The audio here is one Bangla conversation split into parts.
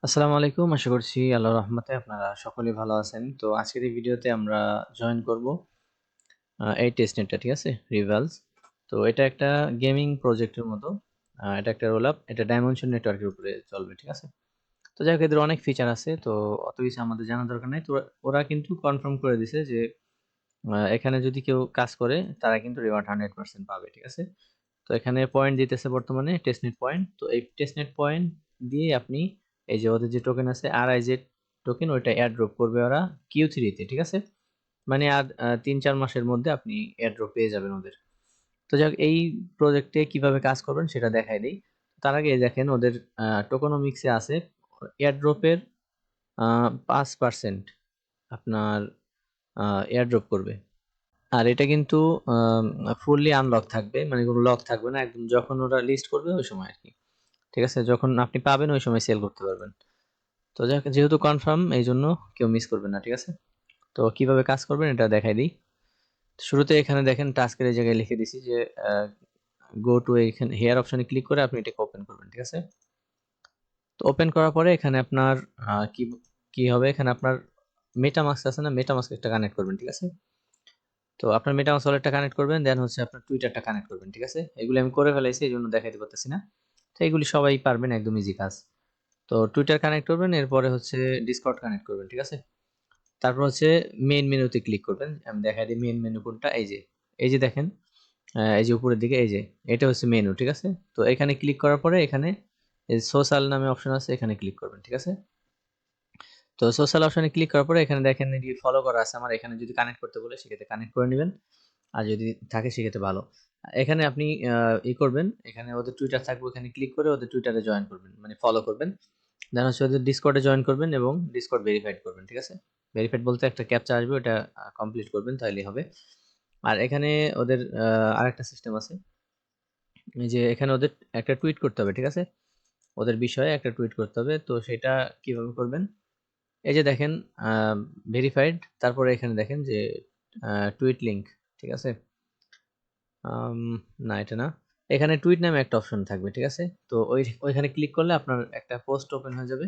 আসসালামু আলাইকুম। আশা করছি আল্লাহর রহমতে আপনারা সকলেই ভালো আছেন। তো আজকের এই ভিডিওতে আমরা জয়েন করব এই টেস্টনেটটা, ঠিক আছে? রিভালস। তো এটা একটা গেমিং প্রজেক্টের মতো। এটা একটা রোল আপ, এটা ডাইমেনশন নেটওয়ার্কের উপরে চলবে, ঠিক আছে? তো যাই হোক, এদের অনেক ফিচার আছে, তো অত কিছু আমাদের জানার দরকার নাই। তো ওরা কিন্তু কনফার্ম করে দিছে যে এখানে যদি কেউ কাজ করে তারা কিন্তু রিওয়ার্ড 100% পাবে, ঠিক আছে? তো এখানে পয়েন্ট দিতেছে বর্তমানে টেস্টনেট পয়েন্ট। তো এই টেস্টনেট পয়েন্ট দিয়ে আপনি এই যে ওদের যে টোকেন আছে আরআইজেড টোকেন, ওইটা এয়ারড্রপ করবে ওরা কিউ3 তে, ঠিক আছে? মানে আর 3-4 মাসের মধ্যে আপনি এয়ারড্রপ পেয়ে যাবেন ওদের। তো যাক, এই প্রজেক্টে কিভাবে কাজ করবেন সেটা দেখাই দিই। তার আগে দেখেন ওদের টোকোনমিক্সে আছে এয়ারড্রপের 5% আপনার এয়ারড্রপ করবে। আর এটা কিন্তু ফুললি আনলক থাকবে, মানে কোনো লক থাকবে না, একদম যখন ওরা লিস্ট করবে ওই সময় আর কি। ঠিক আছে, যখন আপনি পাবেন ওই সময় সেল করতে পারবেন। তো যেহেতু কনফার্ম, এই জন্য কেউ মিস করবেন না, ঠিক আছে? তো কিভাবে কাজ করবেন এটা দেখাই দিই। শুরুতে এখানে দেখেন টাস্কের এই জায়গায় লিখে দিছি যে গো টু, এখানে হেয়ার অপশনে ক্লিক করে আপনি এটাকে ওপেন করবেন, ঠিক আছে? তো ওপেন করার পরে এখানে আপনার কি কি হবে, এখানে আপনার মেটামাস্ক আছে না, মেটামাস্ক একটা কানেক্ট করবেন, ঠিক আছে? তো আপনার মেটামাস্ক ওয়ালেটটা কানেক্ট করবেন, দেন হচ্ছে আপনার টুইটারটা কানেক্ট করবেন, ঠিক আছে? এগুলো আমি করে ফেলাইছি, এই জন্য দেখাইতে পারতেছি না। তো এগুলি সবাই পারবেন, একদম ইজি কাজ। তো টুইটার কানেক্ট করবেন, এরপরে হচ্ছে ডিসকর্ড কানেক্ট করবেন, ঠিক আছে? তারপর হচ্ছে মেইন মেনুতে ক্লিক করবেন। আমি দেখাই দিই মেইন মেনু কোনটা। এই যে দেখেন, এই যে উপরের দিকে, এই যে এটা হচ্ছে মেনু, ঠিক আছে? তো এখানে ক্লিক করার পরে এখানে এই সোশ্যাল নামে অপশন আছে, এখানে ক্লিক করবেন, ঠিক আছে? তো সোশ্যাল অপশনে ক্লিক করার পরে এখানে দেখেন এটি ফলো করা আছে আমার, এখানে যদি কানেক্ট করতে বলে সেক্ষেত্রে কানেক্ট করে নেবেন, আর যদি থাকে সেক্ষেত্রে ভালো। এখানে আপনি করবেন, এখানে ওদের টুইটার থাকবে, এখানে ক্লিক করে ওদের টুইটারে জয়েন করবেন, মানে ফলো করবেন। দেন হচ্ছে ওদের ডিসকর্ডে জয়েন করবেন এবং ডিসকর্ড ভেরিফাইড করবেন, ঠিক আছে? ভেরিফাইড বলতে একটা ক্যাপচা আসবে, ওটা কমপ্লিট করবেন, তাইলেই হবে। আর এখানে ওদের আরেকটা সিস্টেম আছে, এই যে এখানে ওদের একটা টুইট করতে হবে, ঠিক আছে? ওদের বিষয়ে একটা টুইট করতে হবে। তো সেটা কিভাবে করবেন, এই যে দেখেন ভেরিফাইড, তারপরে এখানে দেখেন যে টুইট লিংক, ঠিক আছে? আম, না, এটা না। এখানে টুইট নামে একটা অপশন থাকবে, ঠিক আছে? তো ওইখানে ক্লিক করলে আপনার একটা পোস্ট ওপেন হয়ে যাবে।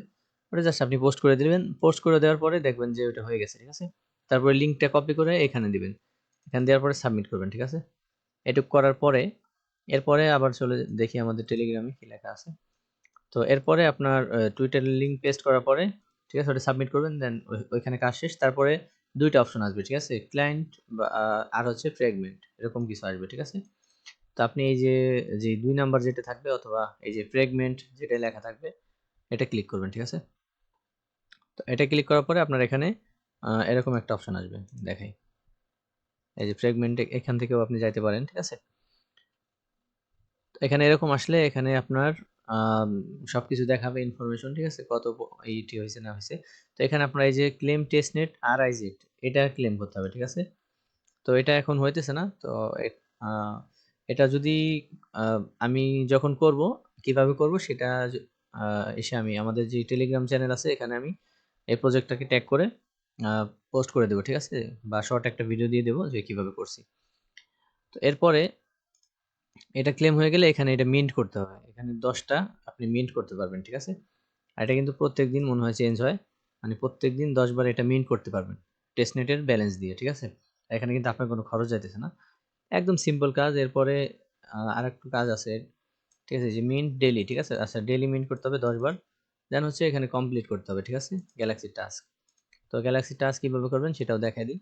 ওটা জাস্ট আপনি পোস্ট করে দিবেন। পোস্ট করে দেওয়ার পরে দেখবেন যে ওটা হয়ে গেছে, ঠিক আছে? তারপরে লিংকটা কপি করে এখানে দিবেন। এখানে দেওয়ার পরে সাবমিট করবেন, ঠিক আছে? এটুক করার পরে এরপরে আবার চলে দেখি আমাদের টেলিগ্রামে কি লেখা আছে। তো এরপরে আপনার টুইটারের লিংক পেস্ট করার পরে, ঠিক আছে, ওটা সাবমিট করবেন, দেন ওইখানে কাজ শেষ। তারপরে দুইটা অপশন আসবে, ঠিক আছে? ক্লায়েন্ট বা আর হচ্ছে ফ্র্যাগমেন্ট, এরকম কিছু আসবে, ঠিক আছে? তো আপনি এই যে যে ২ নাম্বার যেটা থাকবে অথবা এই যে ফ্র্যাগমেন্ট যেটা লেখা থাকবে, এটা ক্লিক করবেন, ঠিক আছে? তো এটা ক্লিক করার পরে আপনার এখানে এরকম একটা অপশন আসবে, দেখাই। এই যে ফ্র্যাগমেন্ট, এখান থেকেও আপনি যাইতে পারেন, ঠিক আছে? তো এখানে এরকম আসলে এখানে আপনার আম সবকিছু দেখাবে ইনফরমেশন, ঠিক আছে? কত এইটি হইছে না হইছে। তো এখানে আপনার এই যে ক্লেম টেস্টনেট আরআইজেড, এটা ক্লেম করতে হবে, ঠিক আছে? তো এটা এখন হইতেছে না। তো এ আ এটা যদি আ আমি যখন করব, কিভাবে করব সেটা আ এসে আমি আমাদের যে টেলিগ্রাম চ্যানেল আছে এখানে আমি এই প্রজেক্টটাকে ট্যাগ করে আ পোস্ট করে দেব, ঠিক আছে? বা শর্ট একটা ভিডিও দিয়ে দেব যে কিভাবে করছি। তো এরপরে এটা ক্লেম হয়ে গেলে এখানে এটা মিন্ট করতে হবে। এখানে ১০ টা আপনি মিন্ট করতে পারবেন, ঠিক আছে? আর এটা কিন্তু প্রত্যেকদিন মনে হয় চেঞ্জ হয়। মানে প্রত্যেকদিন ১০ বার এটা মিন্ট করতে পারবেন। টেস্টনেটের ব্যালেন্স দিয়ে, ঠিক আছে? এখানে কিন্তু আপনার কোনো খরচ যাইতেছে না। একদম সিম্পল কাজ। এরপরে আরেকটু কাজ আছে। ঠিক আছে? যে মিন্ট ডেইলি, ঠিক আছে? আচ্ছা, ডেইলি মিন্ট করতে হবে ১০ বার। দেন হচ্ছে এখানে কমপ্লিট করতে হবে, ঠিক আছে? Galaxy task. তো গ্যালাক্সি টাস্ক কিভাবে করবেন সেটাও দেখাই দিই।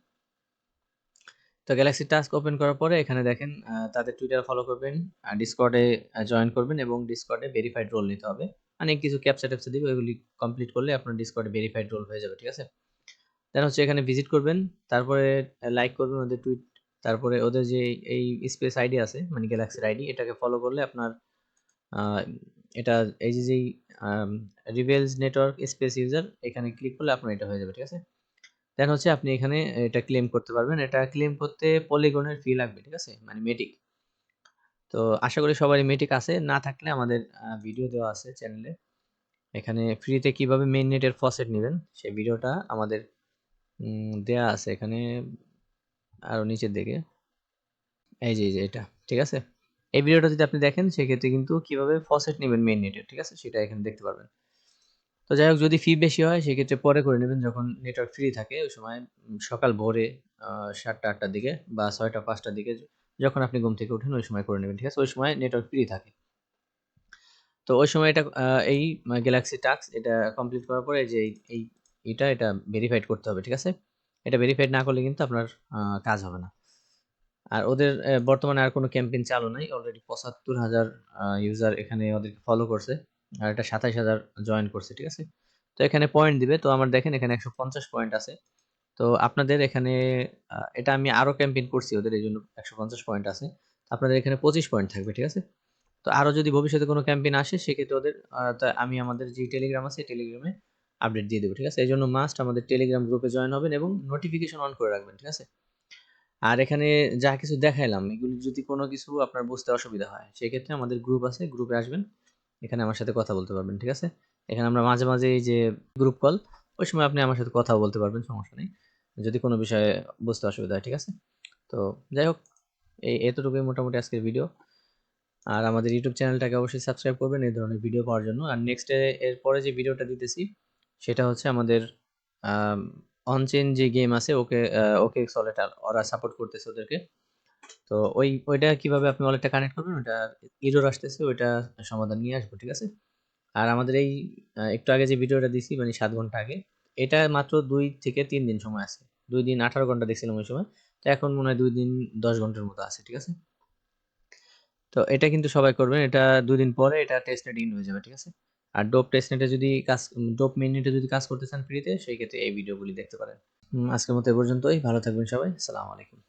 তো গ্যালাক্সি টাস্ক ওপেন করার পরে এখানে দেখেন তাদের টুইটার ফলো করবেন, ডিসকর্ডে জয়েন করবেন এবং ডিসকর্ডে ভেরিফাইড রোল নিতে হবে। মানে কিছু ক্যাপচা-ট্যাপচা দিবে, ওইগুলি কমপ্লিট করলে আপনার ডিসকর্ডে ভেরিফাইড রোল হয়ে যাবে, ঠিক আছে? দেন হচ্ছে এখানে ভিজিট করবেন, তারপরে লাইক করবেন ওদের টুইট, তারপরে ওদের যে এই স্পেস আইডি আছে, মানে গ্যালাক্সির আইডি, এটাকে ফলো করলে আপনার আ এটা এই যে যেই আম রিভেলস নেটওয়ার্ক স্পেস ইউজার, এখানে ক্লিক করলে আপনার এটা হয়ে যাবে, ঠিক আছে? দেন হচ্ছে আপনি এখানে এটা ক্লেম করতে পারবেন। এটা ক্লেম করতে পলিগনের ফি লাগবে, ঠিক আছে? মানে মেটিক। তো আশা করি সবারই মেটিক আছে। না থাকলে আমাদের ভিডিও দেওয়া আছে চ্যানেলে। এখানে ফ্রিতে কিভাবে মেইননেটের ফসেট নিবেন সেই ভিডিওটা আমাদের দেয়া আছে এখানে আরো নিচের দিকে। এই যে এটা। ঠিক আছে? এই ভিডিওটা যদি আপনি দেখেন সেক্ষেত্রে কিন্তু কিভাবে ফসেট নিবেন মেইননেটের, ঠিক আছে? সেটা এখানে দেখতে পারবেন। তো যাই হোক, যদি ফি বেশি হয় সেক্ষেত্রে পরে করে নেবেন যখন নেটওয়ার্ক ফ্রি থাকে ওই সময়, সকাল ভোরে ৭টা ৮টার দিকে বা ৬টা ৫টার দিকে যখন আপনি ঘুম থেকে ওঠেন ওই সময় করে নেবেন, ঠিক আছে? ওই সময় নেটওয়ার্ক ফ্রি থাকে। তো ওই সময় এটা এই গ্যালাক্সি টাস্ক এটা কমপ্লিট করার পরে যে এই এটা ভেরিফাইড করতে হবে, ঠিক আছে? এটা ভেরিফাইড না করলে কিন্তু আপনার কাজ হবে না। আর ওদের বর্তমানে আর কোনো ক্যাম্পেইন চালু নাই। অলরেডি ৭৫,০০০ ইউজার এখানে ওদেরকে ফলো করছে। আর এটা ২৭,০০০ জয়েন করছে, ঠিক আছে? তো এখানে পয়েন্ট দিবে। তো আমার দেখেন এখানে ১৫০ পয়েন্ট আছে। তো আপনাদের এখানে এটা আমি আরো ক্যাম্পেইন করছি ওদের, এজন্য ১৫০ পয়েন্ট আছে। আপনাদের এখানে ২৫ পয়েন্ট থাকবে, ঠিক আছে? তো আরো যদি ভবিষ্যতে কোনো ক্যাম্পেইন আসে সেক্ষেত্রে ওদের তা আমি আমাদের যে টেলিগ্রাম আছে টেলিগ্রামে আপডেট দিয়ে দেবো, ঠিক আছে? এজন্য মাস্ট আমাদের টেলিগ্রাম গ্রুপে জয়েন হবেন এবং নোটিফিকেশন অন করে রাখবেন, ঠিক আছে? আর এখানে যা কিছু দেখাইলাম এগুলি যদি কোনো কিছু আপনার বুঝতে অসুবিধা হয় সেক্ষেত্রে আমাদের গ্রুপ আছে, গ্রুপে আসবেন, এখানে আমার সাথে কথা বলতে পারবেন, ঠিক আছে? এখানে আমরা মাঝে মাঝে এই যে গ্রুপ কল, ওই সময় আপনি আমার সাথে কথাও বলতে পারবেন, সমস্যা নেই, যদি কোনো বিষয়ে বুঝতে অসুবিধা হয়, ঠিক আছে? তো যাই হোক, এতটুকুই মোটামুটি আজকের ভিডিও। আর আমাদের ইউটিউব চ্যানেলটাকে অবশ্যই সাবস্ক্রাইব করবেন এই ধরনের ভিডিও পাওয়ার জন্য। আর নেক্সট এরপরে যে ভিডিওটা দিতেছি সেটা হচ্ছে আমাদের অনচেন যে গেম আছে ওকে ওকে সলেটার ওরা সাপোর্ট করতেছে ওদেরকে। তো ওইটা কিভাবে আপনি ওয়ালেটটা কানেক্ট করবেন, ওটা এরর আসতেছে, ওইটা সমাধান নিয়ে আসবো, ঠিক আছে? আর আমাদের এই একটু আগে যে ভিডিওটা দিছি মানে ৭ ঘন্টা আগে, এটা মাত্র ২ থেকে ৩ দিন সময় আছে। ২ দিন ১৮ ঘন্টা দেখছিলাম ওই সময়। তো এখন মনে হয় ২ দিন ১০ ঘন্টার মতো আছে, ঠিক আছে? তো এটা কিন্তু সবাই করবেন। এটা ২ দিন পরে এটা টেস্টনেট ইন হয়ে যাবে, ঠিক আছে? আর ডোপ টেস্টনেটে যদি ডোপ মেইননেটে যদি কাজ করতে চান ফ্রিতে সেই ক্ষেত্রে এই ভিডিওগুলি দেখতে পারেন। আজকের মতো এ পর্যন্তই। ভালো থাকবেন সবাই। আসসালামু আলাইকুম।